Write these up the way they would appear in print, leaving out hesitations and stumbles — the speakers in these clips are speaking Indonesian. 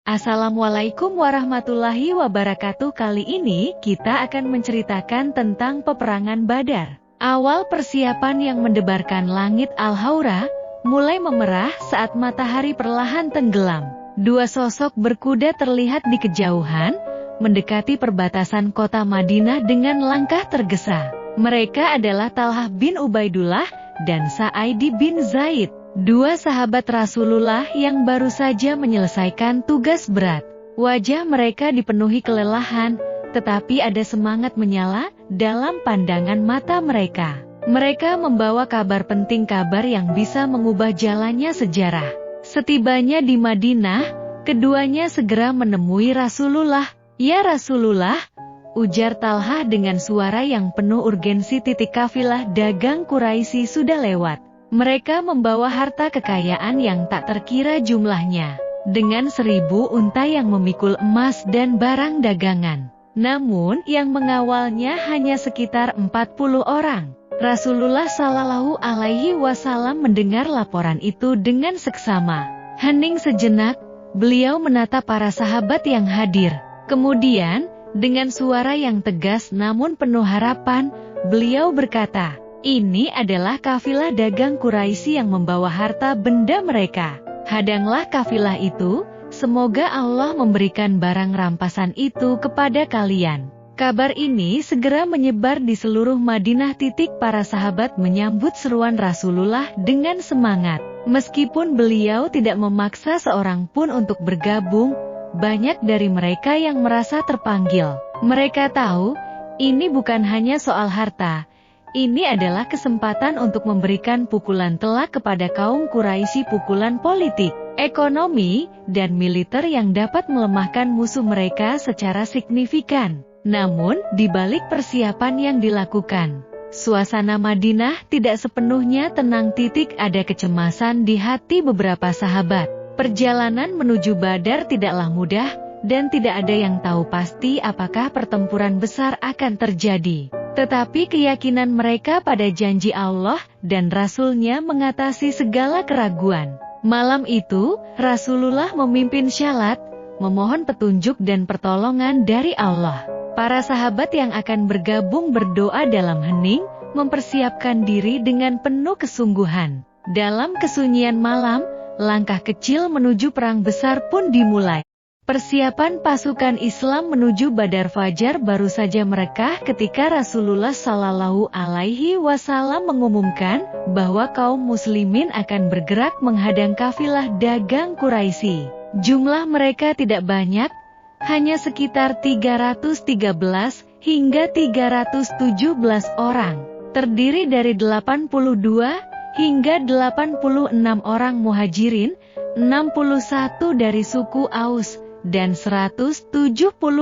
Assalamualaikum warahmatullahi wabarakatuh. Kali ini kita akan menceritakan tentang peperangan Badar. Awal persiapan yang mendebarkan langit Al-Haura mulai memerah saat matahari perlahan tenggelam. Dua sosok berkuda terlihat di kejauhan, mendekati perbatasan kota Madinah dengan langkah tergesa. Mereka adalah Talhah bin Ubaidullah dan Sa'id bin Zaid. Dua sahabat Rasulullah yang baru saja menyelesaikan tugas berat. Wajah mereka dipenuhi kelelahan, tetapi ada semangat menyala dalam pandangan mata mereka. Mereka membawa kabar penting, kabar yang bisa mengubah jalannya sejarah. Setibanya di Madinah, keduanya segera menemui Rasulullah. "Ya Rasulullah," ujar Talhah dengan suara yang penuh urgensi, "kafilah dagang Quraisy sudah lewat. Mereka membawa harta kekayaan yang tak terkira jumlahnya, dengan 1000 unta yang memikul emas dan barang dagangan. Namun, yang mengawalnya hanya sekitar 40 orang. Rasulullah Shallallahu Alaihi Wasallam mendengar laporan itu dengan seksama. Hening sejenak, beliau menatap para sahabat yang hadir. Kemudian, dengan suara yang tegas namun penuh harapan, beliau berkata, "Ini adalah kafilah dagang Quraisy yang membawa harta benda mereka. Hadanglah kafilah itu, semoga Allah memberikan barang rampasan itu kepada kalian." Kabar ini segera menyebar di seluruh Madinah. Para sahabat menyambut seruan Rasulullah dengan semangat. Meskipun beliau tidak memaksa seorang pun untuk bergabung, banyak dari mereka yang merasa terpanggil. Mereka tahu, ini bukan hanya soal harta. Ini adalah kesempatan untuk memberikan pukulan telak kepada kaum Quraisy, pukulan politik, ekonomi, dan militer yang dapat melemahkan musuh mereka secara signifikan. Namun, di balik persiapan yang dilakukan, suasana Madinah tidak sepenuhnya tenang. Ada kecemasan di hati beberapa sahabat. Perjalanan menuju Badar tidaklah mudah, dan tidak ada yang tahu pasti apakah pertempuran besar akan terjadi. Tetapi keyakinan mereka pada janji Allah dan Rasul-Nya mengatasi segala keraguan. Malam itu, Rasulullah memimpin syalat, memohon petunjuk dan pertolongan dari Allah. Para sahabat yang akan bergabung berdoa dalam hening, mempersiapkan diri dengan penuh kesungguhan. Dalam kesunyian malam, langkah kecil menuju perang besar pun dimulai. Persiapan pasukan Islam menuju Badar. Fajar baru saja merekah ketika Rasulullah Shallallahu Alaihi Wasallam mengumumkan bahwa kaum muslimin akan bergerak menghadang kafilah dagang Quraisy. Jumlah mereka tidak banyak, hanya sekitar 313 hingga 317 orang, terdiri dari 82 hingga 86 orang muhajirin, 61 dari suku Aus, dan 170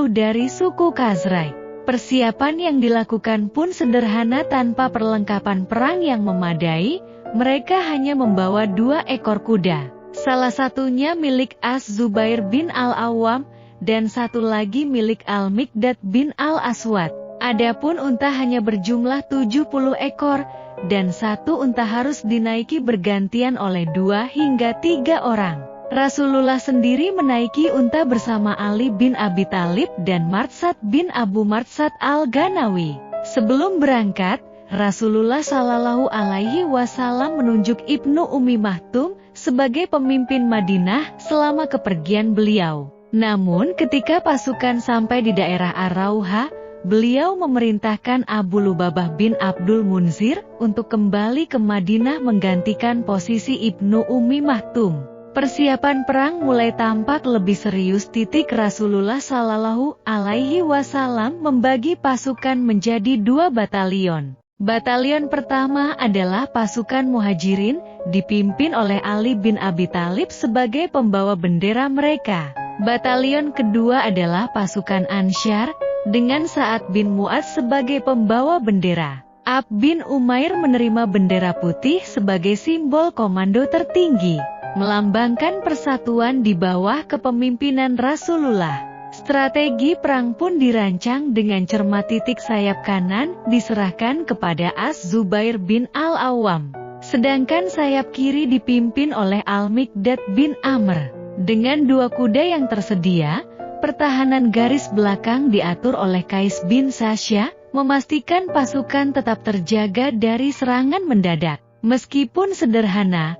dari suku Khazraj. Persiapan yang dilakukan pun sederhana tanpa perlengkapan perang yang memadai. Mereka hanya membawa 2 ekor kuda, salah satunya milik Az-Zubair bin Al-Awwam, dan satu lagi milik Al-Miqdad bin Al-Aswad. Adapun unta hanya berjumlah 70 ekor, dan satu unta harus dinaiki bergantian oleh 2 hingga 3 orang. Rasulullah sendiri menaiki unta bersama Ali bin Abi Thalib dan Marsad bin Abu Marsad Al-Ghanawi. Sebelum berangkat, Rasulullah Shallallahu Alaihi Wasallam menunjuk Ibnu Ummi Maktum sebagai pemimpin Madinah selama kepergian beliau. Namun ketika pasukan sampai di daerah Ar-Rauha, beliau memerintahkan Abu Lubabah bin Abdul Munzir untuk kembali ke Madinah menggantikan posisi Ibnu Ummi Maktum. Persiapan perang mulai tampak lebih serius. Rasulullah Shallallahu Alaihi Wasallam membagi pasukan menjadi 2 batalion. Batalion pertama adalah pasukan muhajirin, dipimpin oleh Ali bin Abi Thalib sebagai pembawa bendera mereka. Batalion kedua adalah pasukan Ansyar, dengan Sa'ad bin Mu'adz sebagai pembawa bendera. Ab bin Umair menerima bendera putih sebagai simbol komando tertinggi, melambangkan persatuan di bawah kepemimpinan Rasulullah. Strategi perang pun dirancang dengan cermat. Sayap kanan diserahkan kepada Az-Zubair bin Al-Awwam, sedangkan sayap kiri dipimpin oleh Al-Miqdad bin Amr. Dengan 2 kuda yang tersedia, pertahanan garis belakang diatur oleh Qais bin Sasya, memastikan pasukan tetap terjaga dari serangan mendadak. Meskipun sederhana,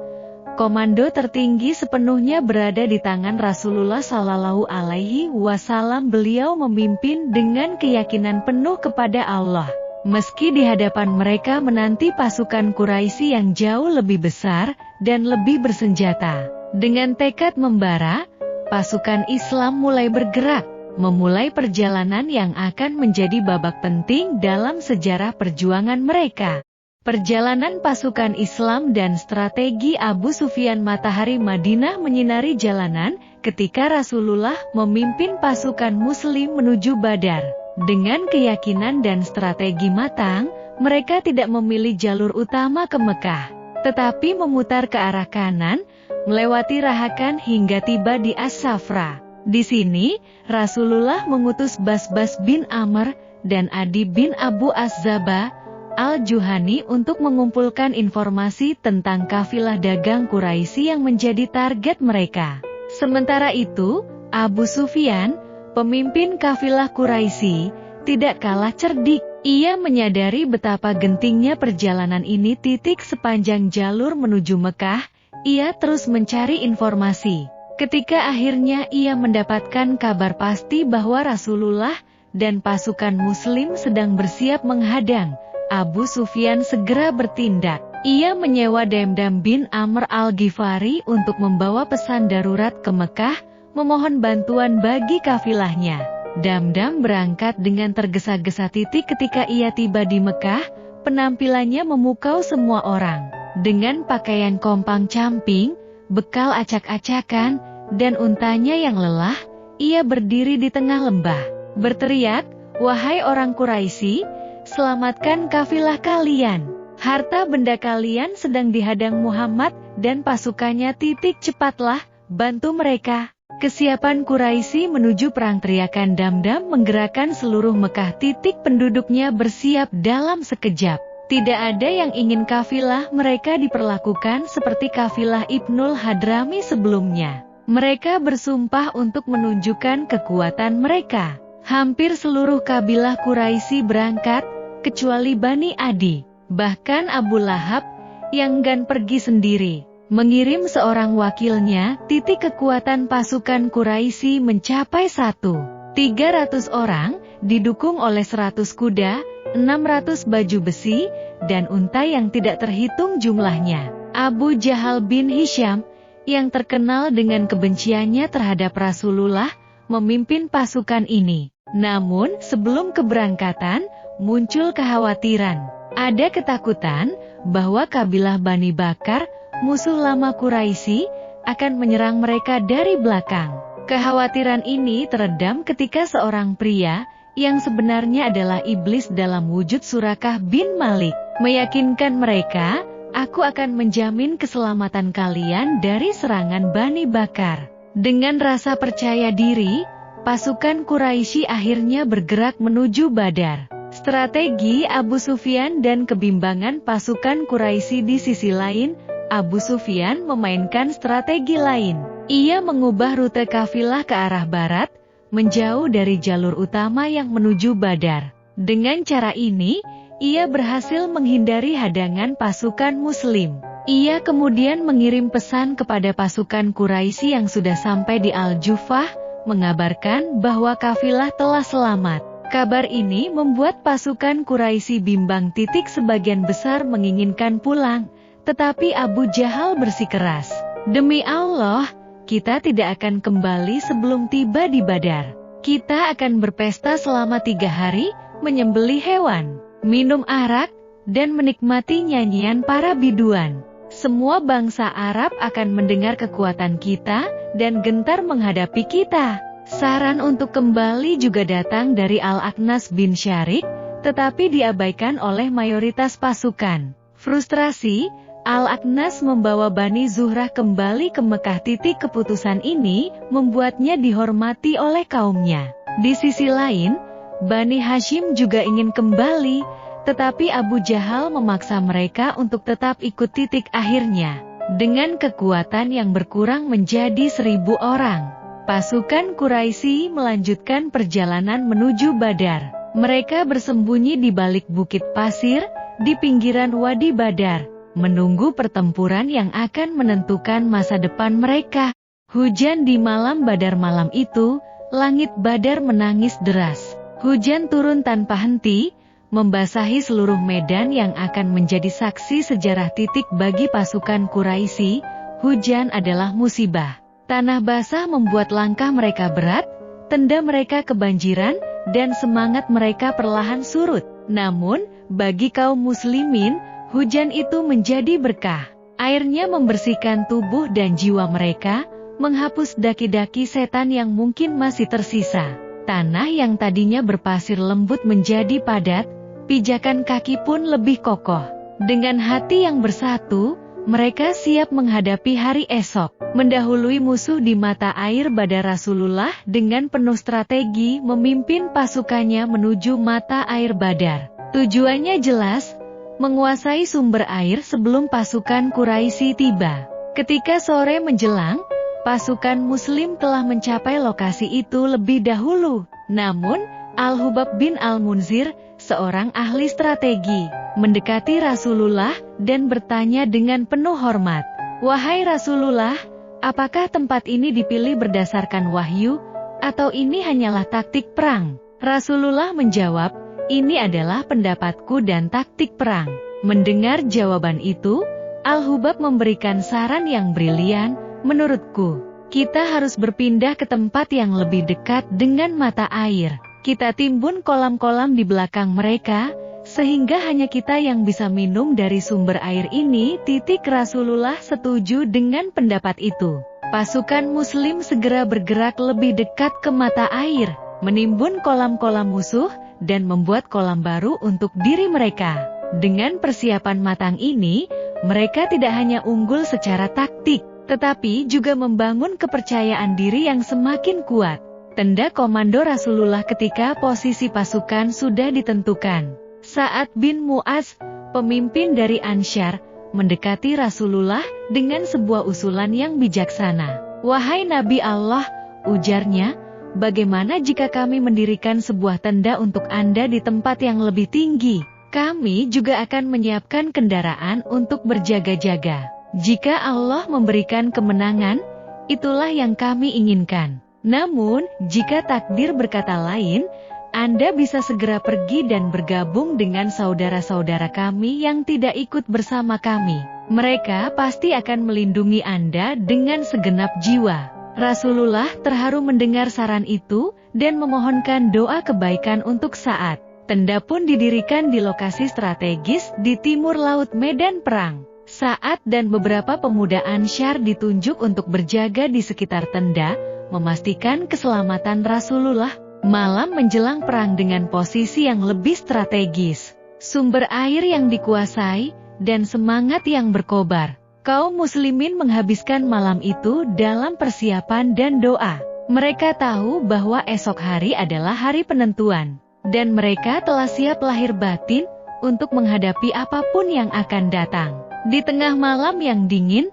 komando tertinggi sepenuhnya berada di tangan Rasulullah Shallallahu Alaihi Wasallam. Beliau memimpin dengan keyakinan penuh kepada Allah. Meski di hadapan mereka menanti pasukan Quraisy yang jauh lebih besar dan lebih bersenjata. Dengan tekad membara, pasukan Islam mulai bergerak, memulai perjalanan yang akan menjadi babak penting dalam sejarah perjuangan mereka. Perjalanan pasukan Islam dan strategi Abu Sufyan. Matahari Madinah menyinari jalanan ketika Rasulullah memimpin pasukan Muslim menuju Badar. Dengan keyakinan dan strategi matang, mereka tidak memilih jalur utama ke Mekah, tetapi memutar ke arah kanan, melewati Rahakan hingga tiba di As-Safra. Di sini, Rasulullah mengutus Basbas bin Amr dan Adi bin Abu Az-Zaba Al-Juhani untuk mengumpulkan informasi tentang kafilah dagang Quraisy yang menjadi target mereka. Sementara itu, Abu Sufyan, pemimpin kafilah Quraisy, tidak kalah cerdik. Ia menyadari betapa gentingnya perjalanan ini. Sepanjang jalur menuju Mekah, ia terus mencari informasi. Ketika akhirnya ia mendapatkan kabar pasti bahwa Rasulullah dan pasukan Muslim sedang bersiap menghadang, Abu Sufyan segera bertindak. Ia menyewa Damdam bin Amr al-Ghifari untuk membawa pesan darurat ke Mekah, memohon bantuan bagi kafilahnya. Damdam berangkat dengan tergesa-gesa. Ketika ia tiba di Mekah, penampilannya memukau semua orang. Dengan pakaian kompang-camping, bekal acak-acakan, dan untanya yang lelah, ia berdiri di tengah lembah, berteriak, "Wahai orang Quraisy, selamatkan kafilah kalian. Harta benda kalian sedang dihadang Muhammad dan pasukannya. Cepatlah, bantu mereka." Kesiapan Quraisy menuju perang. Teriakan Damdam menggerakkan seluruh Mekah. Penduduknya bersiap dalam sekejap. Tidak ada yang ingin kafilah mereka diperlakukan seperti kafilah Ibnul Hadrami sebelumnya. Mereka bersumpah untuk menunjukkan kekuatan mereka. Hampir seluruh kabilah Quraisy berangkat, kecuali Bani Adi. Bahkan Abu Lahab, yang enggan pergi sendiri, mengirim seorang wakilnya. Kekuatan pasukan Quraisy mencapai 1.300 orang, didukung oleh 100 kuda, 600 baju besi, dan unta yang tidak terhitung jumlahnya. Abu Jahal bin Hisham, yang terkenal dengan kebenciannya terhadap Rasulullah, memimpin pasukan ini. Namun, sebelum keberangkatan, muncul kekhawatiran. Ada ketakutan bahwa kabilah Bani Bakar, musuh lama Quraisy, akan menyerang mereka dari belakang. Kekhawatiran ini teredam ketika seorang pria, yang sebenarnya adalah iblis dalam wujud Surakah bin Malik, meyakinkan mereka, "Aku akan menjamin keselamatan kalian dari serangan Bani Bakar." Dengan rasa percaya diri, pasukan Quraisy akhirnya bergerak menuju Badar. Strategi Abu Sufyan dan kebimbangan pasukan Quraisy. Di sisi lain, Abu Sufyan memainkan strategi lain. Ia mengubah rute kafilah ke arah barat, menjauh dari jalur utama yang menuju Badar. Dengan cara ini, ia berhasil menghindari hadangan pasukan Muslim. Ia kemudian mengirim pesan kepada pasukan Quraisy yang sudah sampai di Al-Jufah, mengabarkan bahwa kafilah telah selamat. Kabar ini membuat pasukan Quraisy bimbang. Sebagian besar menginginkan pulang, tetapi Abu Jahal bersikeras, "Demi Allah, kita tidak akan kembali sebelum tiba di Badar. Kita akan berpesta selama 3 hari, menyembelih hewan, minum arak, dan menikmati nyanyian para biduan. Semua bangsa Arab akan mendengar kekuatan kita, dan gentar menghadapi kita." Saran untuk kembali juga datang dari Al-Aqnas bin Syarik, tetapi diabaikan oleh mayoritas pasukan. Frustrasi, Al-Aqnas membawa Bani Zuhrah kembali ke Mekah. Keputusan ini membuatnya dihormati oleh kaumnya. Di sisi lain, Bani Hashim juga ingin kembali, tetapi Abu Jahal memaksa mereka untuk tetap ikut. Akhirnya, Dengan kekuatan yang berkurang menjadi 1.000 orang, pasukan Quraisy melanjutkan perjalanan menuju Badar. Mereka bersembunyi di balik bukit pasir, di pinggiran Wadi Badar, menunggu pertempuran yang akan menentukan masa depan mereka. Hujan di malam Badar malam itu, langit Badar menangis deras. Hujan turun tanpa henti, membasahi seluruh medan yang akan menjadi saksi sejarah titik bagi pasukan Quraisy. Hujan adalah musibah. Tanah basah membuat langkah mereka berat, tenda mereka kebanjiran, dan semangat mereka perlahan surut. Namun, bagi kaum muslimin, hujan itu menjadi berkah. Airnya membersihkan tubuh dan jiwa mereka, menghapus daki-daki setan yang mungkin masih tersisa. Tanah yang tadinya berpasir lembut menjadi padat, pijakan kaki pun lebih kokoh. Dengan hati yang bersatu, mereka siap menghadapi hari esok. Mendahului musuh di mata air Badar, Rasulullah dengan penuh strategi memimpin pasukannya menuju mata air Badar. Tujuannya jelas, menguasai sumber air sebelum pasukan Quraisy tiba. Ketika sore menjelang, pasukan Muslim telah mencapai lokasi itu lebih dahulu. Namun, Al-Hubab bin Al-Munzir, seorang ahli strategi, mendekati Rasulullah dan bertanya dengan penuh hormat, "Wahai Rasulullah, apakah tempat ini dipilih berdasarkan wahyu, atau ini hanyalah taktik perang?" Rasulullah menjawab, "Ini adalah pendapatku dan taktik perang." Mendengar jawaban itu, Al-Hubab memberikan saran yang brilian, "Menurutku, kita harus berpindah ke tempat yang lebih dekat dengan mata air. Kita timbun kolam-kolam di belakang mereka, sehingga hanya kita yang bisa minum dari sumber air ini." Rasulullah setuju dengan pendapat itu. Pasukan Muslim segera bergerak lebih dekat ke mata air, menimbun kolam-kolam musuh, dan membuat kolam baru untuk diri mereka. Dengan persiapan matang ini, mereka tidak hanya unggul secara taktik, tetapi juga membangun kepercayaan diri yang semakin kuat. Tenda komando Rasulullah ketika posisi pasukan sudah ditentukan. Sa'ad bin Mu'adz, pemimpin dari Ansyar, mendekati Rasulullah dengan sebuah usulan yang bijaksana. "Wahai Nabi Allah," ujarnya, "bagaimana jika kami mendirikan sebuah tenda untuk Anda di tempat yang lebih tinggi? Kami juga akan menyiapkan kendaraan untuk berjaga-jaga. Jika Allah memberikan kemenangan, itulah yang kami inginkan. Namun, jika takdir berkata lain, Anda bisa segera pergi dan bergabung dengan saudara-saudara kami yang tidak ikut bersama kami. Mereka pasti akan melindungi Anda dengan segenap jiwa." Rasulullah terharu mendengar saran itu, dan memohonkan doa kebaikan untuk Sa'ad. Tenda pun didirikan di lokasi strategis di timur laut medan perang. Sa'ad dan beberapa pemuda Ansyar ditunjuk untuk berjaga di sekitar tenda, memastikan keselamatan Rasulullah. Malam menjelang perang dengan posisi yang lebih strategis, sumber air yang dikuasai, dan semangat yang berkobar. Kaum muslimin menghabiskan malam itu dalam persiapan dan doa. Mereka tahu bahwa esok hari adalah hari penentuan, dan mereka telah siap lahir batin untuk menghadapi apapun yang akan datang. Di tengah malam yang dingin,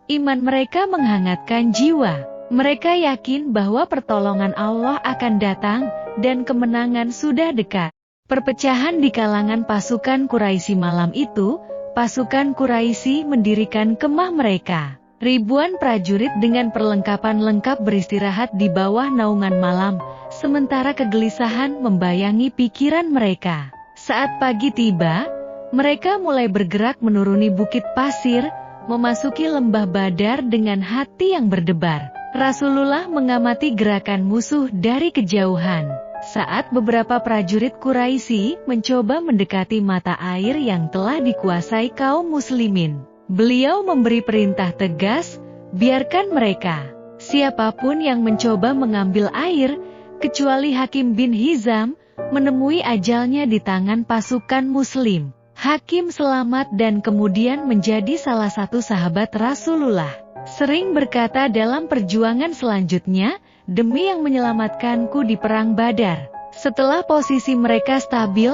iman mereka menghangatkan jiwa. Mereka yakin bahwa pertolongan Allah akan datang, dan kemenangan sudah dekat. Perpecahan di kalangan pasukan Quraisy malam itu, pasukan Quraisy mendirikan kemah mereka. Ribuan prajurit dengan perlengkapan lengkap beristirahat di bawah naungan malam, sementara kegelisahan membayangi pikiran mereka. Saat pagi tiba, mereka mulai bergerak menuruni bukit pasir, memasuki lembah Badar dengan hati yang berdebar. Rasulullah mengamati gerakan musuh dari kejauhan. Saat beberapa prajurit Quraisy mencoba mendekati mata air yang telah dikuasai kaum muslimin, beliau memberi perintah tegas, "Biarkan mereka. Siapapun yang mencoba mengambil air, kecuali Hakim bin Hizam, menemui ajalnya di tangan pasukan muslim." Hakim selamat dan kemudian menjadi salah satu sahabat Rasulullah. Sering berkata dalam perjuangan selanjutnya, "Demi yang menyelamatkanku di perang Badar." Setelah posisi mereka stabil,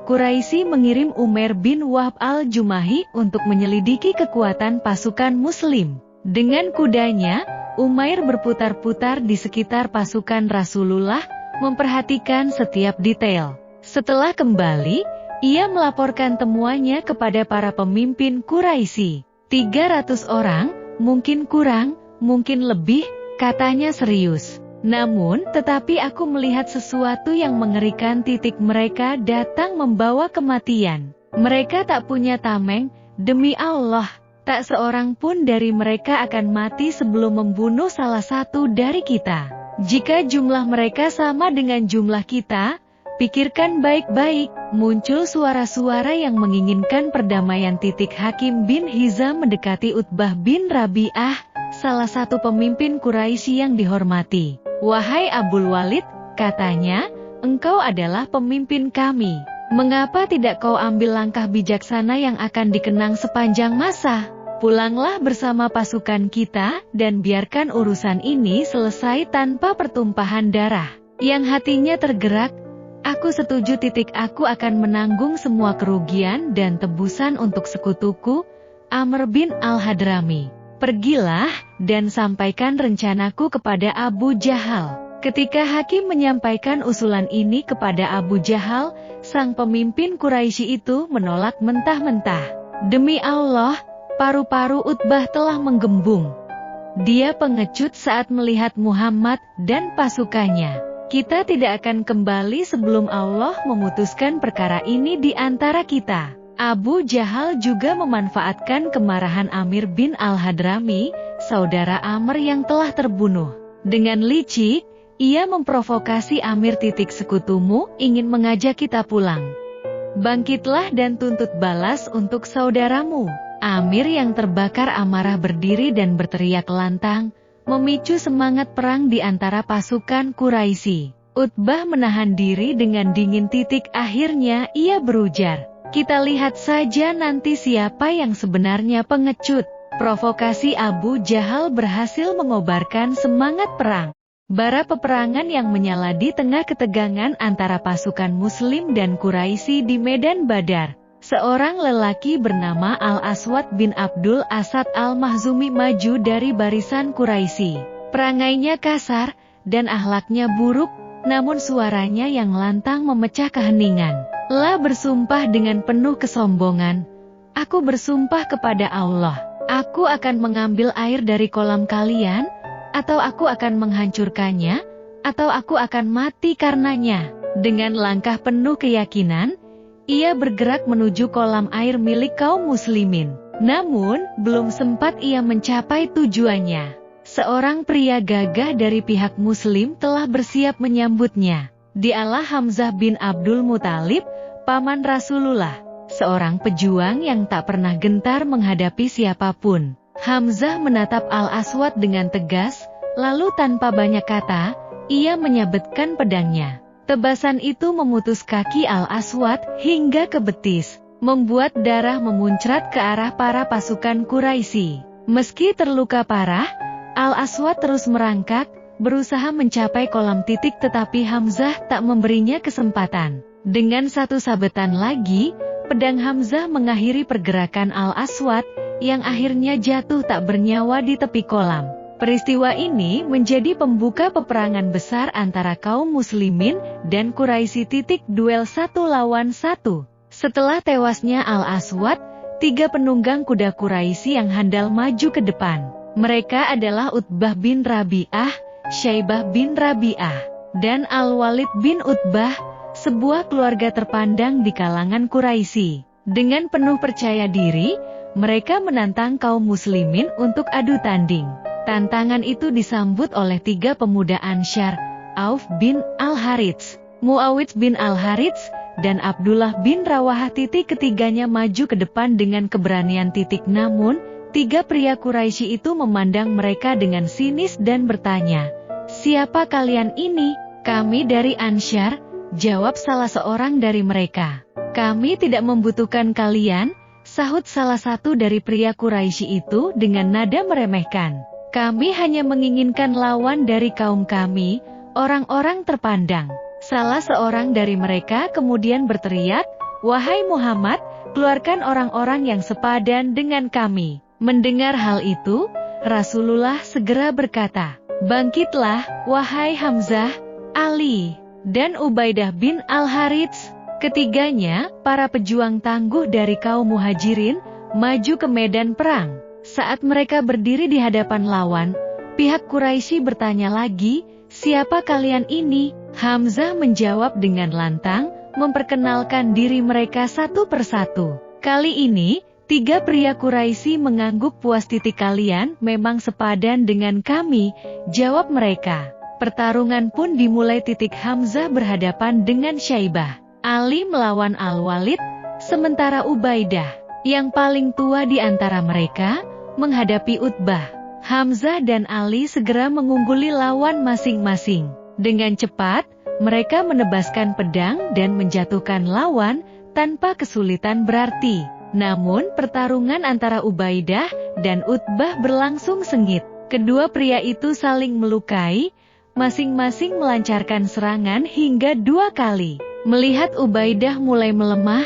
Quraisy mengirim Umair bin Wahb al-Jumahi untuk menyelidiki kekuatan pasukan Muslim. Dengan kudanya, Umair berputar-putar di sekitar pasukan Rasulullah, memperhatikan setiap detail. Setelah kembali, ia melaporkan temuannya kepada para pemimpin Quraisy. 300 orang, mungkin kurang, mungkin lebih, katanya serius. Namun, tetapi aku melihat sesuatu yang mengerikan. Mereka datang membawa kematian. Mereka tak punya tameng, demi Allah, tak seorang pun dari mereka akan mati sebelum membunuh salah satu dari kita. Jika jumlah mereka sama dengan jumlah kita, pikirkan baik-baik. Muncul suara-suara yang menginginkan perdamaian. Hakim bin Hizam mendekati Utbah bin Rabi'ah, salah satu pemimpin Quraisy yang dihormati. Wahai Abul Walid, katanya, engkau adalah pemimpin kami. Mengapa tidak kau ambil langkah bijaksana yang akan dikenang sepanjang masa? Pulanglah bersama pasukan kita, dan biarkan urusan ini selesai tanpa pertumpahan darah. Yang hatinya tergerak, aku setuju. Aku akan menanggung semua kerugian dan tebusan untuk sekutuku, Amr bin al-Hadrami. Pergilah, dan sampaikan rencanaku kepada Abu Jahal. Ketika Hakim menyampaikan usulan ini kepada Abu Jahal, sang pemimpin Quraisy itu menolak mentah-mentah. Demi Allah, paru-paru Utbah telah menggembung. Dia pengecut saat melihat Muhammad dan pasukannya. Kita tidak akan kembali sebelum Allah memutuskan perkara ini di antara kita. Abu Jahal juga memanfaatkan kemarahan Amir bin al-Hadrami, saudara Amr yang telah terbunuh. Dengan licik, ia memprovokasi Amir. Sekutumu ingin mengajak kita pulang. Bangkitlah dan tuntut balas untuk saudaramu. Amir yang terbakar amarah berdiri dan berteriak lantang, memicu semangat perang di antara pasukan Quraisy. Utbah menahan diri dengan dingin. Akhirnya ia berujar, kita lihat saja nanti siapa yang sebenarnya pengecut. Provokasi Abu Jahal berhasil mengobarkan semangat perang. Bara peperangan yang menyala di tengah ketegangan antara pasukan Muslim dan Quraisy di medan Badar. Seorang lelaki bernama Al-Aswad bin Abdul Asad Al-Mahzumi maju dari barisan Quraisy. Perangainya kasar, dan akhlaknya buruk, namun suaranya yang lantang memecah keheningan. La bersumpah dengan penuh kesombongan, aku bersumpah kepada Allah, aku akan mengambil air dari kolam kalian, atau aku akan menghancurkannya, atau aku akan mati karenanya. Dengan langkah penuh keyakinan, ia bergerak menuju kolam air milik kaum muslimin. Namun, belum sempat ia mencapai tujuannya, seorang pria gagah dari pihak muslim telah bersiap menyambutnya. Dialah Hamzah bin Abdul Muthalib, paman Rasulullah, seorang pejuang yang tak pernah gentar menghadapi siapapun. Hamzah menatap Al-Aswad dengan tegas, lalu tanpa banyak kata, ia menyabetkan pedangnya. Tebasan itu memutus kaki Al-Aswad hingga ke betis, membuat darah memuncrat ke arah para pasukan Quraisy. Meski terluka parah, Al-Aswad terus merangkak, berusaha mencapai kolam. Tetapi Hamzah tak memberinya kesempatan. Dengan satu sabetan lagi, pedang Hamzah mengakhiri pergerakan Al-Aswad, yang akhirnya jatuh tak bernyawa di tepi kolam. Peristiwa ini menjadi pembuka peperangan besar antara kaum muslimin dan Quraisy. Duel 1 lawan 1. Setelah tewasnya Al-Aswad, 3 penunggang kuda Quraisy yang handal maju ke depan. Mereka adalah Utbah bin Rabi'ah, Syaibah bin Rabi'ah, dan Al-Walid bin Utbah, sebuah keluarga terpandang di kalangan Quraisy. Dengan penuh percaya diri, mereka menantang kaum muslimin untuk adu tanding. Tantangan itu disambut oleh 3 pemuda Ansyar, Auf bin Al-Harits, Muawidh bin Al-Harits, dan Abdullah bin Rawahah. Ketiganya maju ke depan dengan keberanian. Namun, 3 pria Quraisy itu memandang mereka dengan sinis dan bertanya, siapa kalian ini? Kami dari Ansyar, jawab salah seorang dari mereka. Kami tidak membutuhkan kalian, sahut salah satu dari pria Quraisy itu dengan nada meremehkan. Kami hanya menginginkan lawan dari kaum kami, orang-orang terpandang. Salah seorang dari mereka kemudian berteriak, "Wahai Muhammad, keluarkan orang-orang yang sepadan dengan kami." Mendengar hal itu, Rasulullah segera berkata, "Bangkitlah, wahai Hamzah, Ali, dan Ubaidah bin Al-Harits." Ketiganya, para pejuang tangguh dari kaum Muhajirin, maju ke medan perang. Saat mereka berdiri di hadapan lawan, pihak Quraisy bertanya lagi, "Siapa kalian ini?" Hamzah menjawab dengan lantang, memperkenalkan diri mereka satu persatu. "Kali ini, 3 pria Quraisy mengangguk puas. Kalian memang sepadan dengan kami," jawab mereka. Pertarungan pun dimulai. Hamzah berhadapan dengan Syaibah. Ali melawan Al-Walid, sementara Ubaidah, yang paling tua di antara mereka, menghadapi Utbah. Hamzah dan Ali segera mengungguli lawan masing-masing. Dengan cepat, mereka menebaskan pedang dan menjatuhkan lawan tanpa kesulitan berarti. Namun pertarungan antara Ubaidah dan Utbah berlangsung sengit. Kedua pria itu saling melukai, masing-masing melancarkan serangan hingga 2 kali. Melihat Ubaidah mulai melemah,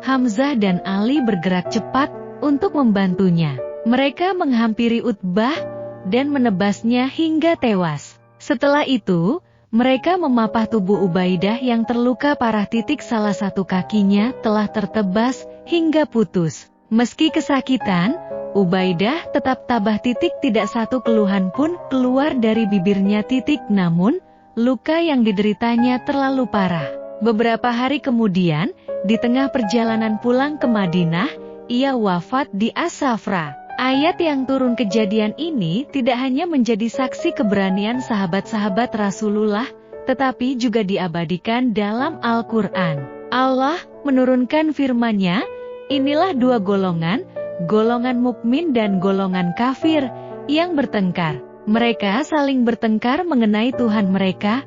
Hamzah dan Ali bergerak cepat untuk membantunya. Mereka menghampiri Utbah dan menebasnya hingga tewas. Setelah itu, mereka memapah tubuh Ubaidah yang terluka parah. Salah satu kakinya telah tertebas hingga putus. Meski kesakitan, Ubaidah tetap tabah. Tidak satu keluhan pun keluar dari bibirnya. Namun, luka yang dideritanya terlalu parah. Beberapa hari kemudian, di tengah perjalanan pulang ke Madinah, ia wafat di As-Safra. Ayat yang turun kejadian ini tidak hanya menjadi saksi keberanian sahabat-sahabat Rasulullah, tetapi juga diabadikan dalam Al-Quran. Allah menurunkan firman-Nya, "Inilah 2 golongan, golongan mukmin dan golongan kafir, yang bertengkar. Mereka saling bertengkar mengenai Tuhan mereka."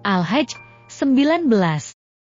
Al-Hajj 19.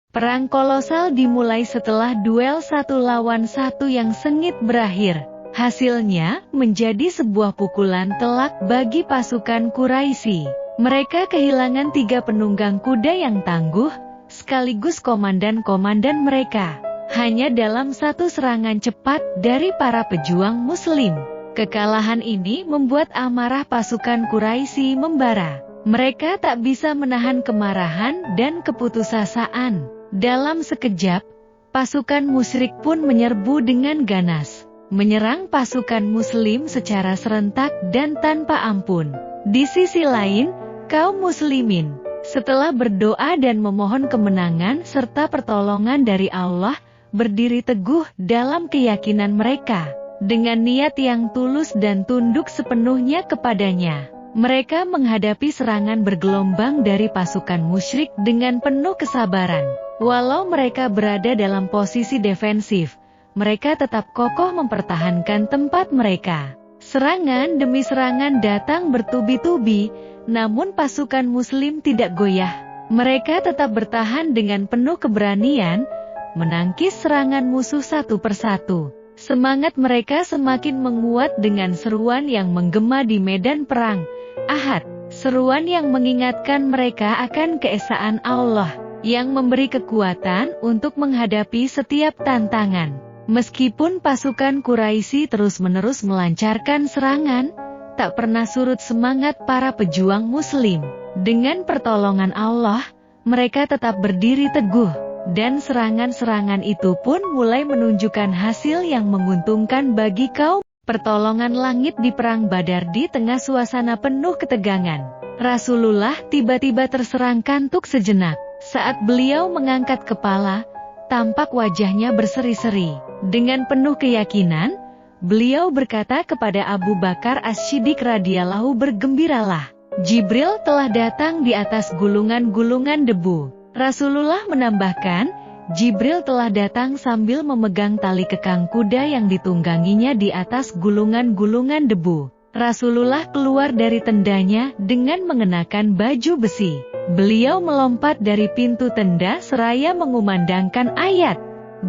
Perang kolosal dimulai setelah duel 1 lawan 1 yang sengit berakhir. Hasilnya menjadi sebuah pukulan telak bagi pasukan Quraisy. Mereka kehilangan 3 penunggang kuda yang tangguh, sekaligus komandan-komandan mereka. Hanya dalam 1 serangan cepat dari para pejuang Muslim. Kekalahan ini membuat amarah pasukan Quraisy membara. Mereka tak bisa menahan kemarahan dan keputusasaan. Dalam sekejap, pasukan musyrik pun menyerbu dengan ganas, menyerang pasukan Muslim secara serentak dan tanpa ampun. Di sisi lain, kaum muslimin, setelah berdoa dan memohon kemenangan serta pertolongan dari Allah, berdiri teguh dalam keyakinan mereka, dengan niat yang tulus dan tunduk sepenuhnya kepadanya. Mereka menghadapi serangan bergelombang dari pasukan musyrik dengan penuh kesabaran. Walau mereka berada dalam posisi defensif, mereka tetap kokoh mempertahankan tempat mereka. Serangan demi serangan datang bertubi-tubi, namun pasukan Muslim tidak goyah. Mereka tetap bertahan dengan penuh keberanian, menangkis serangan musuh satu persatu. Semangat mereka semakin menguat dengan seruan yang menggema di medan perang. Ahad, seruan yang mengingatkan mereka akan keesaan Allah, yang memberi kekuatan untuk menghadapi setiap tantangan. Meskipun pasukan Quraisy terus-menerus melancarkan serangan, tak pernah surut semangat para pejuang Muslim. Dengan pertolongan Allah, mereka tetap berdiri teguh, dan serangan-serangan itu pun mulai menunjukkan hasil yang menguntungkan bagi kaum. Pertolongan langit di Perang Badar. Di tengah suasana penuh ketegangan, Rasulullah tiba-tiba terserang kantuk sejenak. Saat beliau mengangkat kepala, tampak wajahnya berseri-seri. Dengan penuh keyakinan, beliau berkata kepada Abu Bakar As-Siddiq radhiyallahu, "Bergembiralah, Jibril telah datang di atas gulungan-gulungan debu." Rasulullah menambahkan, Jibril telah datang sambil memegang tali kekang kuda yang ditungganginya di atas gulungan-gulungan debu. Rasulullah keluar dari tendanya dengan mengenakan baju besi. Beliau melompat dari pintu tenda seraya mengumandangkan ayat.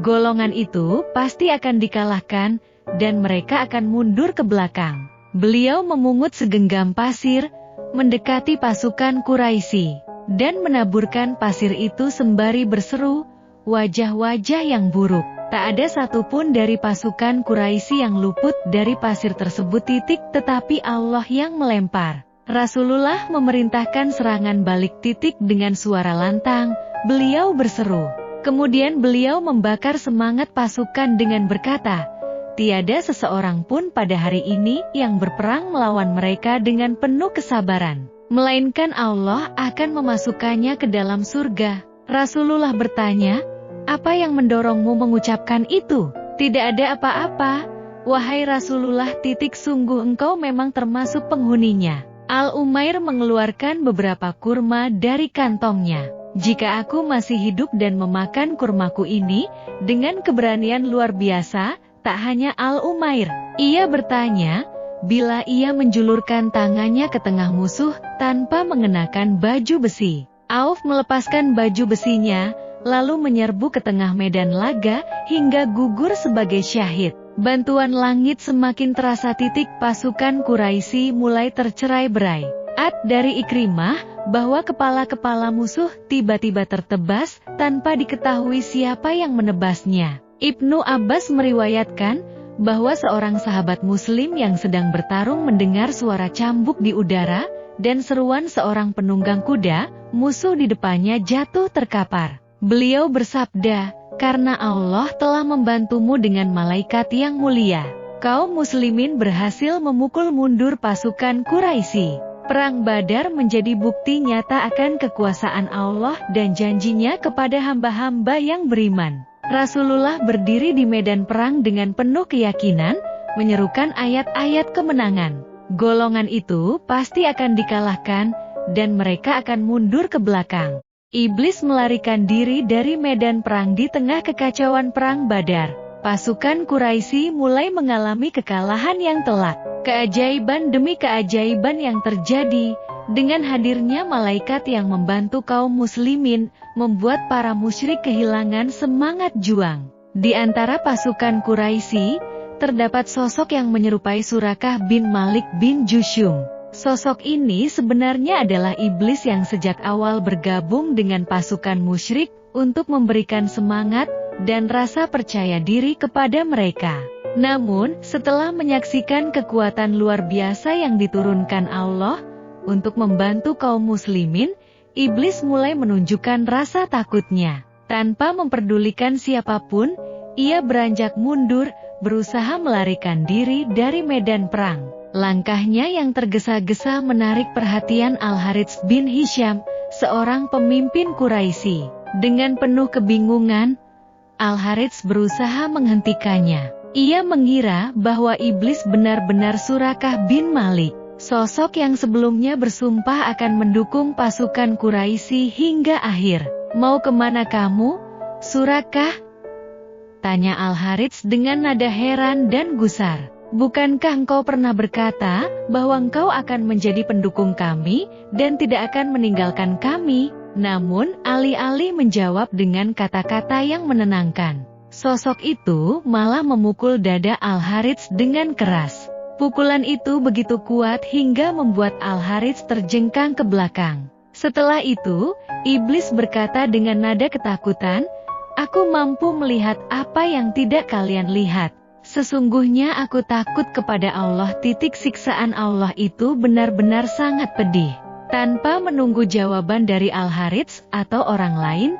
Golongan itu pasti akan dikalahkan, dan mereka akan mundur ke belakang. Beliau memungut segenggam pasir, mendekati pasukan Quraisy, dan menaburkan pasir itu sembari berseru, wajah-wajah yang buruk. Tak ada satupun dari pasukan Quraisy yang luput dari pasir tersebut. Tetapi Allah yang melempar. Rasulullah memerintahkan serangan balik. Dengan suara lantang, beliau berseru. Kemudian beliau membakar semangat pasukan dengan berkata, tiada seseorang pun pada hari ini yang berperang melawan mereka dengan penuh kesabaran, melainkan Allah akan memasukkannya ke dalam surga. Rasulullah bertanya, apa yang mendorongmu mengucapkan itu? Tidak ada apa-apa, wahai Rasulullah. Sungguh engkau memang termasuk penghuninya. Al-Umair mengeluarkan beberapa kurma dari kantongnya. Jika aku masih hidup dan memakan kurmaku ini, dengan keberanian luar biasa, tak hanya Al-Umair. Ia bertanya, bila ia menjulurkan tangannya ke tengah musuh tanpa mengenakan baju besi. Auf melepaskan baju besinya, lalu menyerbu ke tengah medan laga hingga gugur sebagai syahid. Bantuan langit semakin terasa. Pasukan Quraisy mulai tercerai-berai. Dari Ikrimah, bahwa kepala-kepala musuh tiba-tiba tertebas tanpa diketahui siapa yang menebasnya. Ibnu Abbas meriwayatkan bahwa seorang sahabat muslim yang sedang bertarung mendengar suara cambuk di udara dan seruan seorang penunggang kuda, musuh di depannya jatuh terkapar. Beliau bersabda, karena Allah telah membantumu dengan malaikat yang mulia, kaum muslimin berhasil memukul mundur pasukan Quraisy. Perang Badar menjadi bukti nyata akan kekuasaan Allah dan janjinya kepada hamba-hamba yang beriman. Rasulullah berdiri di medan perang dengan penuh keyakinan, menyerukan ayat-ayat kemenangan. Golongan itu pasti akan dikalahkan, dan mereka akan mundur ke belakang. Iblis melarikan diri dari medan perang. Di tengah kekacauan perang Badar, pasukan Quraisy mulai mengalami kekalahan yang telak. Keajaiban demi keajaiban yang terjadi, dengan hadirnya malaikat yang membantu kaum muslimin, membuat para musyrik kehilangan semangat juang. Di antara pasukan Quraisy, terdapat sosok yang menyerupai Surakah bin Malik bin Jushum. Sosok ini sebenarnya adalah iblis yang sejak awal bergabung dengan pasukan musyrik untuk memberikan semangat dan rasa percaya diri kepada mereka. Namun, setelah menyaksikan kekuatan luar biasa yang diturunkan Allah untuk membantu kaum muslimin, iblis mulai menunjukkan rasa takutnya. Tanpa memperdulikan siapapun, ia beranjak mundur, berusaha melarikan diri dari medan perang. Langkahnya yang tergesa-gesa menarik perhatian Al-Harits bin Hisham, seorang pemimpin Quraisy. Dengan penuh kebingungan, Al-Harits berusaha menghentikannya. Ia mengira bahwa iblis benar-benar Surakah bin Malik, sosok yang sebelumnya bersumpah akan mendukung pasukan Quraisy hingga akhir. Mau kemana kamu, Surakah? Tanya Al-Harits dengan nada heran dan gusar. Bukankah engkau pernah berkata bahwa engkau akan menjadi pendukung kami dan tidak akan meninggalkan kami? Namun, alih-alih menjawab dengan kata-kata yang menenangkan, sosok itu malah memukul dada Al-Harits dengan keras. Pukulan itu begitu kuat hingga membuat Al-Harits terjengkang ke belakang. Setelah itu, iblis berkata dengan nada ketakutan, "Aku mampu melihat apa yang tidak kalian lihat. Sesungguhnya aku takut kepada Allah. Siksaan Allah itu benar-benar sangat pedih." Tanpa menunggu jawaban dari Al-Harits atau orang lain,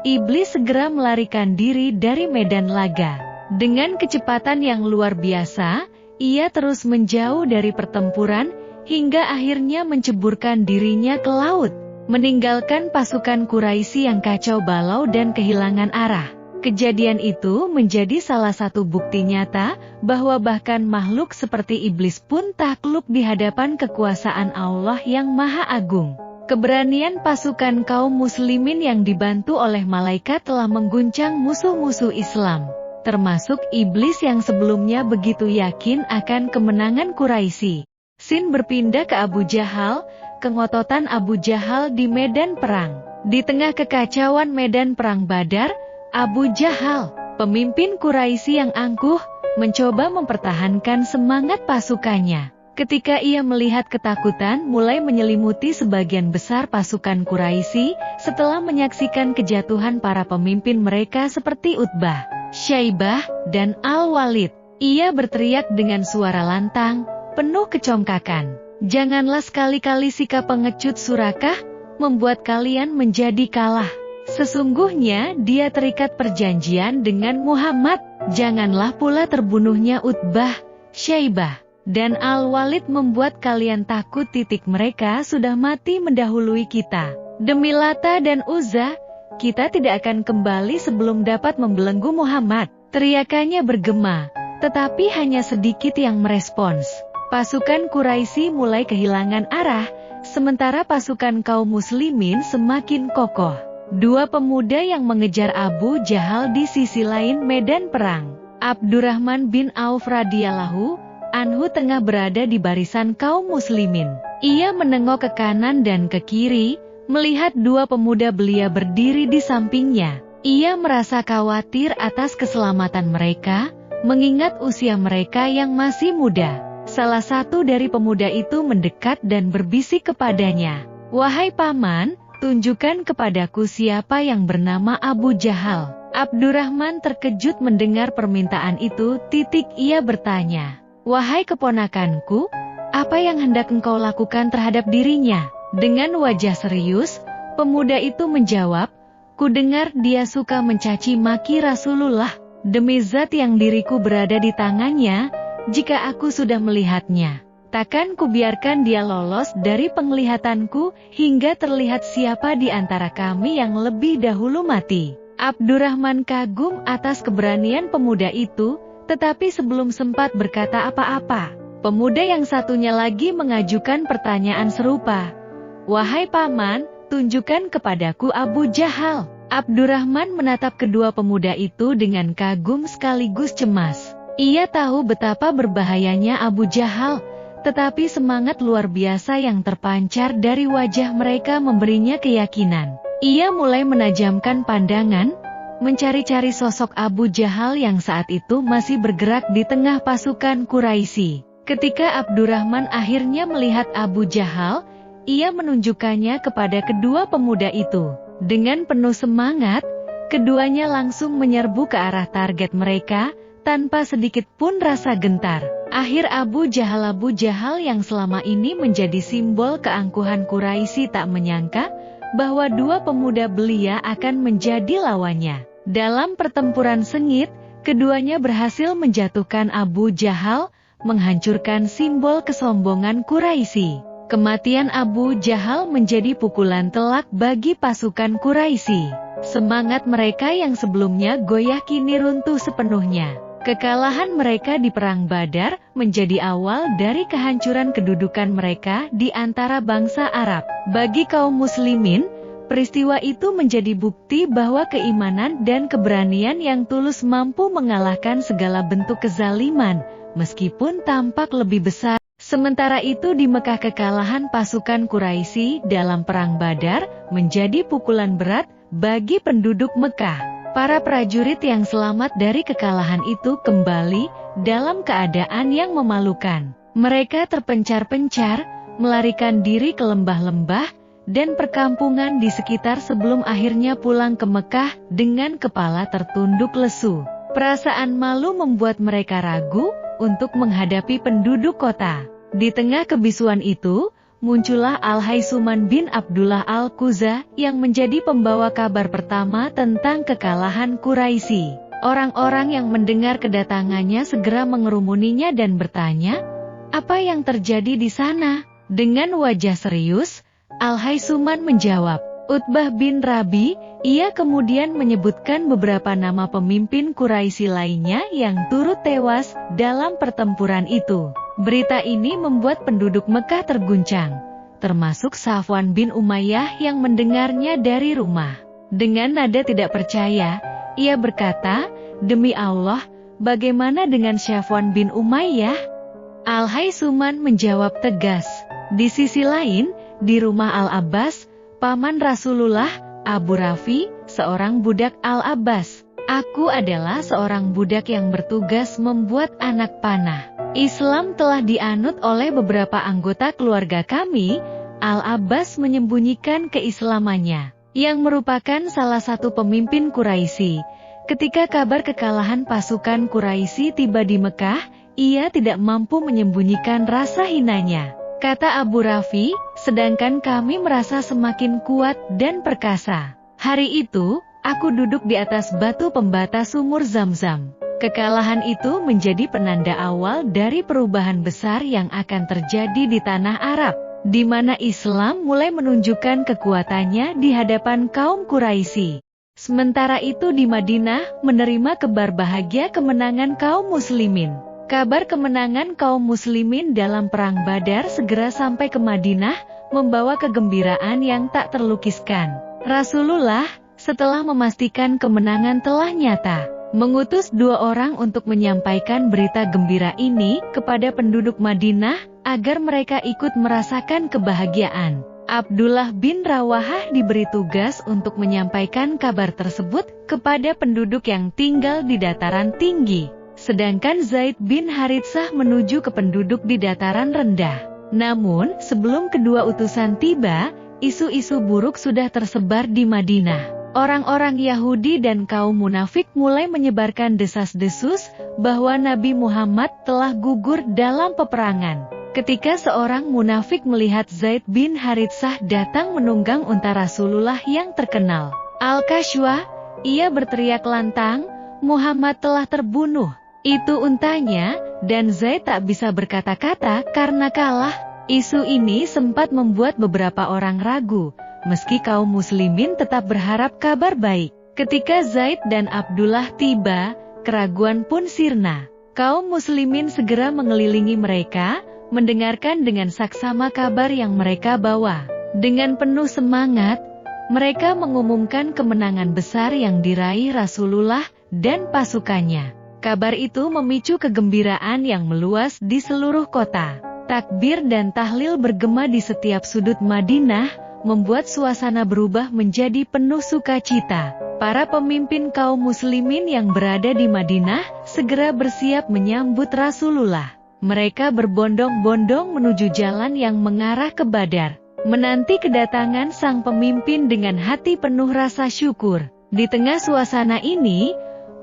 iblis segera melarikan diri dari medan laga. Dengan kecepatan yang luar biasa, ia terus menjauh dari pertempuran, hingga akhirnya menceburkan dirinya ke laut, meninggalkan pasukan Quraisy yang kacau balau dan kehilangan arah. Kejadian itu menjadi salah satu bukti nyata bahwa bahkan makhluk seperti iblis pun takluk di hadapan kekuasaan Allah yang Maha Agung. Keberanian pasukan kaum muslimin yang dibantu oleh malaikat telah mengguncang musuh-musuh Islam, termasuk iblis yang sebelumnya begitu yakin akan kemenangan Quraisy. Sin berpindah ke Abu Jahal, kengototan Abu Jahal di medan perang. Di tengah kekacauan medan perang Badar, Abu Jahal, pemimpin Quraisy yang angkuh, mencoba mempertahankan semangat pasukannya. Ketika ia melihat ketakutan mulai menyelimuti sebagian besar pasukan Quraisy setelah menyaksikan kejatuhan para pemimpin mereka seperti Utbah, Syaibah, dan Al-Walid, ia berteriak dengan suara lantang, penuh kecongkakan, "Janganlah sekali-kali sikap pengecut Surakah membuat kalian menjadi kalah. Sesungguhnya dia terikat perjanjian dengan Muhammad. Janganlah pula terbunuhnya Utbah, Syaibah, dan Al-Walid membuat kalian takut. Mereka sudah mati mendahului kita. Demi Lata dan Uzza, kita tidak akan kembali sebelum dapat membelenggu Muhammad." Teriakannya bergema, tetapi hanya sedikit yang merespons. Pasukan Quraisy mulai kehilangan arah, sementara pasukan kaum muslimin semakin kokoh. Dua pemuda yang mengejar Abu Jahal di sisi lain medan perang. Abdurrahman bin Auf radhiyallahu anhu tengah berada di barisan kaum muslimin. Ia menengok ke kanan dan ke kiri, melihat dua pemuda belia berdiri di sampingnya. Ia merasa khawatir atas keselamatan mereka, mengingat usia mereka yang masih muda. Salah satu dari pemuda itu mendekat dan berbisik kepadanya, "Wahai paman, tunjukkan kepadaku siapa yang bernama Abu Jahal." Abdurrahman terkejut mendengar permintaan itu. Ia bertanya, "Wahai keponakanku, apa yang hendak engkau lakukan terhadap dirinya?" Dengan wajah serius, pemuda itu menjawab, "Kudengar dia suka mencaci maki Rasulullah. Demi zat yang diriku berada di tangannya, jika aku sudah melihatnya, takkan kubiarkan dia lolos dari penglihatanku hingga terlihat siapa di antara kami yang lebih dahulu mati." Abdurrahman kagum atas keberanian pemuda itu, tetapi sebelum sempat berkata apa-apa, pemuda yang satunya lagi mengajukan pertanyaan serupa, "Wahai paman, tunjukkan kepadaku Abu Jahal." Abdurrahman menatap kedua pemuda itu dengan kagum sekaligus cemas. Ia tahu betapa berbahayanya Abu Jahal, tetapi semangat luar biasa yang terpancar dari wajah mereka memberinya keyakinan. Ia mulai menajamkan pandangan, mencari-cari sosok Abu Jahal yang saat itu masih bergerak di tengah pasukan Quraisy. Ketika Abdurrahman akhirnya melihat Abu Jahal, ia menunjukkannya kepada kedua pemuda itu. Dengan penuh semangat, keduanya langsung menyerbu ke arah target mereka, tanpa sedikit pun rasa gentar. Akhir Abu Jahal yang selama ini menjadi simbol keangkuhan Quraisy tak menyangka bahwa dua pemuda belia akan menjadi lawannya. Dalam pertempuran sengit, keduanya berhasil menjatuhkan Abu Jahal, menghancurkan simbol kesombongan Quraisy. Kematian Abu Jahal menjadi pukulan telak bagi pasukan Quraisy. Semangat mereka yang sebelumnya goyah kini runtuh sepenuhnya. Kekalahan mereka di Perang Badar menjadi awal dari kehancuran kedudukan mereka di antara bangsa Arab. Bagi kaum muslimin, peristiwa itu menjadi bukti bahwa keimanan dan keberanian yang tulus mampu mengalahkan segala bentuk kezaliman, meskipun tampak lebih besar. Sementara itu di Mekah, kekalahan pasukan Quraisy dalam Perang Badar menjadi pukulan berat bagi penduduk Mekah. Para prajurit yang selamat dari kekalahan itu kembali dalam keadaan yang memalukan. Mereka terpencar-pencar, melarikan diri ke lembah-lembah dan perkampungan di sekitar sebelum akhirnya pulang ke Mekah dengan kepala tertunduk lesu. Perasaan malu membuat mereka ragu untuk menghadapi penduduk kota. Di tengah kebisuan itu, muncullah Al-Haisuman bin Abdullah Al-Quza yang menjadi pembawa kabar pertama tentang kekalahan Quraisy. Orang-orang yang mendengar kedatangannya segera mengerumuninya dan bertanya, "Apa yang terjadi di sana?" Dengan wajah serius, Al-Haisuman menjawab, "Utbah bin Rabi." Ia kemudian menyebutkan beberapa nama pemimpin Quraisy lainnya yang turut tewas dalam pertempuran itu. Berita ini membuat penduduk Mekah terguncang, termasuk Safwan bin Umayyah yang mendengarnya dari rumah. Dengan nada tidak percaya, ia berkata, "Demi Allah, bagaimana dengan Safwan bin Umayyah?" Al-Haisuman menjawab tegas. Di sisi lain, di rumah Al-Abbas, paman Rasulullah, Abu Rafi, seorang budak Al-Abbas. "Aku adalah seorang budak yang bertugas membuat anak panah. Islam telah dianut oleh beberapa anggota keluarga kami. Al-Abbas menyembunyikan keislamannya, yang merupakan salah satu pemimpin Quraisy. Ketika kabar kekalahan pasukan Quraisy tiba di Mekah, ia tidak mampu menyembunyikan rasa hinanya. Kata Abu Rafi, sedangkan kami merasa semakin kuat dan perkasa. Hari itu, aku duduk di atas batu pembatas sumur Zam-Zam. Kekalahan itu menjadi penanda awal dari perubahan besar yang akan terjadi di tanah Arab, di mana Islam mulai menunjukkan kekuatannya di hadapan kaum Quraisy. Sementara itu di Madinah menerima kabar bahagia kemenangan kaum muslimin. Kabar kemenangan kaum muslimin dalam Perang Badar segera sampai ke Madinah, membawa kegembiraan yang tak terlukiskan. Rasulullah, setelah memastikan kemenangan telah nyata, mengutus 2 orang untuk menyampaikan berita gembira ini kepada penduduk Madinah, agar mereka ikut merasakan kebahagiaan. Abdullah bin Rawahah diberi tugas untuk menyampaikan kabar tersebut kepada penduduk yang tinggal di dataran tinggi. Sedangkan Zaid bin Haritsah menuju ke penduduk di dataran rendah. Namun, sebelum kedua utusan tiba, isu-isu buruk sudah tersebar di Madinah. Orang-orang Yahudi dan kaum munafik mulai menyebarkan desas-desus bahwa Nabi Muhammad telah gugur dalam peperangan. Ketika seorang munafik melihat Zaid bin Haritsah datang menunggang unta Rasulullah yang terkenal, Al-Kashwa, ia berteriak lantang, "Muhammad telah terbunuh. Itu untanya," dan Zaid tak bisa berkata-kata karena kalah. Isu ini sempat membuat beberapa orang ragu, meski kaum muslimin tetap berharap kabar baik. Ketika Zaid dan Abdullah tiba, keraguan pun sirna. Kaum muslimin segera mengelilingi mereka, mendengarkan dengan saksama kabar yang mereka bawa. Dengan penuh semangat, mereka mengumumkan kemenangan besar yang diraih Rasulullah dan pasukannya. Kabar itu memicu kegembiraan yang meluas di seluruh kota. Takbir dan tahlil bergema di setiap sudut Madinah, membuat suasana berubah menjadi penuh sukacita. Para pemimpin kaum muslimin yang berada di Madinah segera bersiap menyambut Rasulullah. Mereka berbondong-bondong menuju jalan yang mengarah ke Badar, menanti kedatangan sang pemimpin dengan hati penuh rasa syukur. Di tengah suasana ini,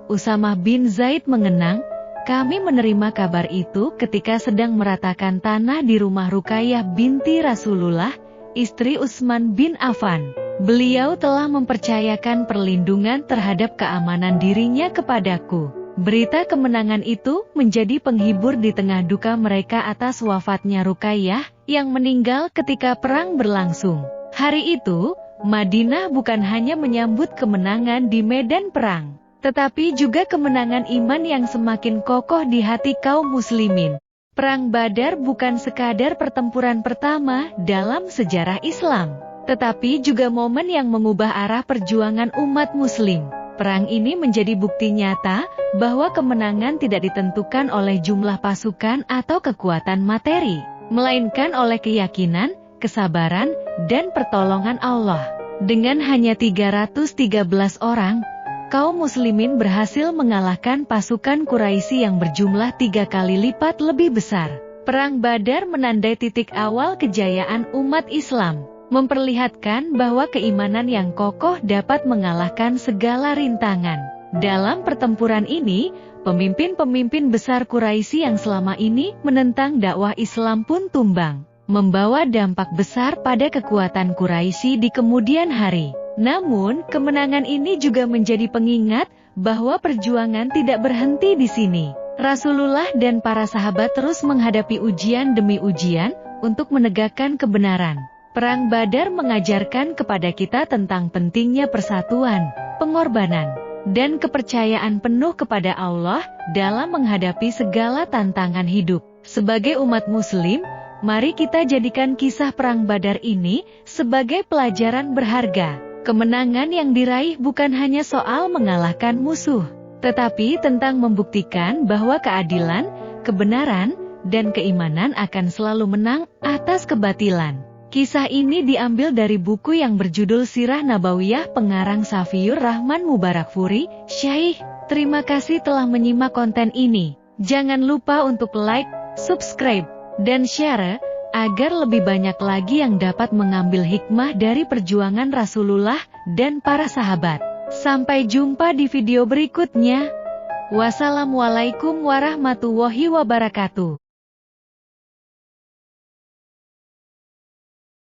Usamah bin Zaid mengenang, "Kami menerima kabar itu ketika sedang meratakan tanah di rumah Ruqayyah binti Rasulullah, istri Utsman bin Affan. Beliau telah mempercayakan perlindungan terhadap keamanan dirinya kepadaku." Berita kemenangan itu menjadi penghibur di tengah duka mereka atas wafatnya Ruqayyah, yang meninggal ketika perang berlangsung. Hari itu, Madinah bukan hanya menyambut kemenangan di medan perang, tetapi juga kemenangan iman yang semakin kokoh di hati kaum muslimin. Perang Badar bukan sekadar pertempuran pertama dalam sejarah Islam, tetapi juga momen yang mengubah arah perjuangan umat muslim. Perang ini menjadi bukti nyata bahwa kemenangan tidak ditentukan oleh jumlah pasukan atau kekuatan materi, melainkan oleh keyakinan, kesabaran, dan pertolongan Allah. Dengan hanya 313 orang, kaum muslimin berhasil mengalahkan pasukan Quraisy yang berjumlah 3 kali lipat lebih besar. Perang Badar menandai titik awal kejayaan umat Islam, memperlihatkan bahwa keimanan yang kokoh dapat mengalahkan segala rintangan. Dalam pertempuran ini, pemimpin-pemimpin besar Quraisy yang selama ini menentang dakwah Islam pun tumbang, membawa dampak besar pada kekuatan Quraisy di kemudian hari. Namun, kemenangan ini juga menjadi pengingat bahwa perjuangan tidak berhenti di sini. Rasulullah dan para sahabat terus menghadapi ujian demi ujian untuk menegakkan kebenaran. Perang Badar mengajarkan kepada kita tentang pentingnya persatuan, pengorbanan, dan kepercayaan penuh kepada Allah dalam menghadapi segala tantangan hidup. Sebagai umat Muslim, mari kita jadikan kisah Perang Badar ini sebagai pelajaran berharga. Kemenangan yang diraih bukan hanya soal mengalahkan musuh, tetapi tentang membuktikan bahwa keadilan, kebenaran, dan keimanan akan selalu menang atas kebatilan. Kisah ini diambil dari buku yang berjudul Sirah Nabawiyah pengarang Safiyur Rahman Mubarakfuri. Syekh, terima kasih telah menyimak konten ini. Jangan lupa untuk like, subscribe, dan share, agar lebih banyak lagi yang dapat mengambil hikmah dari perjuangan Rasulullah dan para sahabat. Sampai jumpa di video berikutnya. Wassalamualaikum warahmatullahi wabarakatuh.